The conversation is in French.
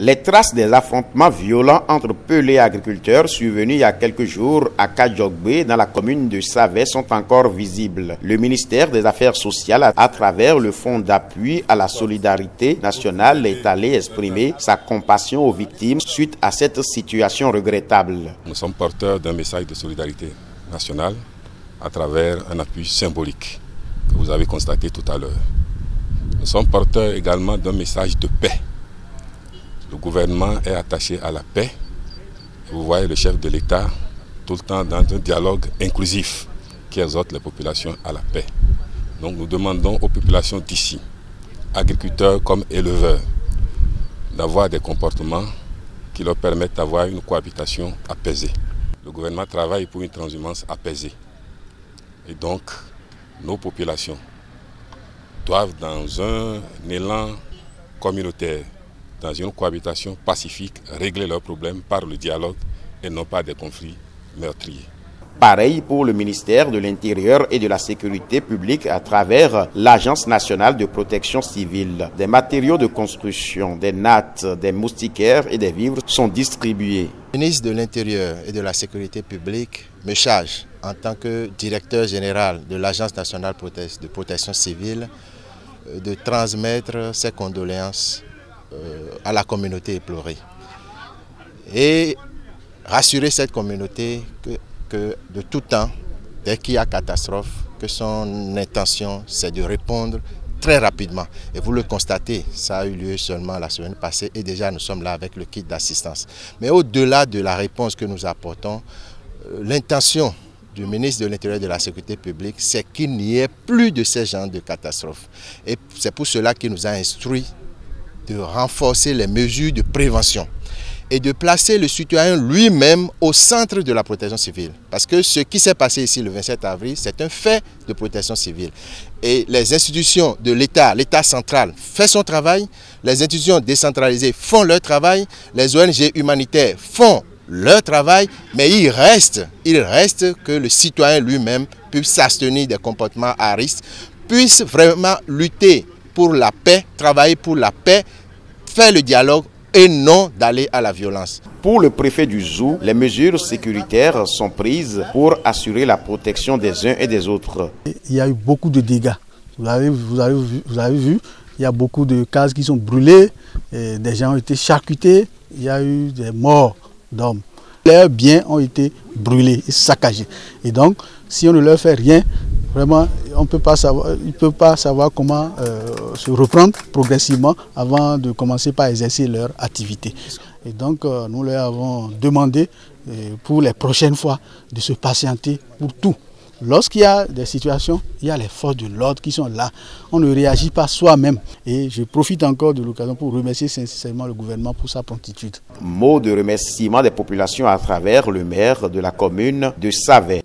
Les traces des affrontements violents entre Pelé et agriculteurs survenus il y a quelques jours à Kajokbe dans la commune de Savè sont encore visibles. Le ministère des Affaires sociales, à travers le Fonds d'appui à la solidarité nationale, est allé exprimer sa compassion aux victimes suite à cette situation regrettable. Nous sommes porteurs d'un message de solidarité nationale à travers un appui symbolique que vous avez constaté tout à l'heure. Nous sommes porteurs également d'un message de paix. Le gouvernement est attaché à la paix. Vous voyez le chef de l'État tout le temps dans un dialogue inclusif qui exhorte les populations à la paix. Donc nous demandons aux populations d'ici, agriculteurs comme éleveurs, d'avoir des comportements qui leur permettent d'avoir une cohabitation apaisée. Le gouvernement travaille pour une transhumance apaisée. Et donc, nos populations doivent, dans un élan communautaire, dans une cohabitation pacifique, régler leurs problèmes par le dialogue et non pas des conflits meurtriers. Pareil pour le ministère de l'Intérieur et de la Sécurité publique à travers l'Agence nationale de protection civile. Des matériaux de construction, des nattes, des moustiquaires et des vivres sont distribués. Le ministre de l'Intérieur et de la Sécurité publique me charge, en tant que directeur général de l'Agence nationale de protection civile, de transmettre ses condoléances à la communauté éplorée et rassurer cette communauté que de tout temps, dès qu'il y a catastrophe, que son intention c'est de répondre très rapidement. Et vous le constatez, ça a eu lieu seulement la semaine passée et déjà nous sommes là avec le kit d'assistance. Mais au-delà de la réponse que nous apportons, l'intention du ministre de l'Intérieur et de la Sécurité publique, c'est qu'il n'y ait plus de ces genres de catastrophes. Et c'est pour cela qu'il nous a instruit de renforcer les mesures de prévention et de placer le citoyen lui-même au centre de la protection civile. Parce que ce qui s'est passé ici le 27 avril, c'est un fait de protection civile. Et les institutions de l'État, l'État central fait son travail, les institutions décentralisées font leur travail, les ONG humanitaires font leur travail, mais il reste que le citoyen lui-même puisse s'abstenir des comportements à risque, puisse vraiment lutter pour la paix, travailler pour la paix, faire le dialogue et non d'aller à la violence. Pour le préfet du Zou, les mesures sécuritaires sont prises pour assurer la protection des uns et des autres. Il y a eu beaucoup de dégâts. Vous avez vu, il y a beaucoup de cases qui sont brûlées, et des gens ont été charcutés, il y a eu des morts d'hommes. Leurs biens ont été brûlés et saccagés. Et donc, si on ne leur fait rien, vraiment, ils ne peuvent pas savoir comment se reprendre progressivement avant de commencer par exercer leur activité. Et donc, nous leur avons demandé pour les prochaines fois de se patienter pour tout. Lorsqu'il y a des situations, il y a les forces de l'ordre qui sont là. On ne réagit pas soi-même. Et je profite encore de l'occasion pour remercier sincèrement le gouvernement pour sa promptitude. Mot de remerciement des populations à travers le maire de la commune de Savè.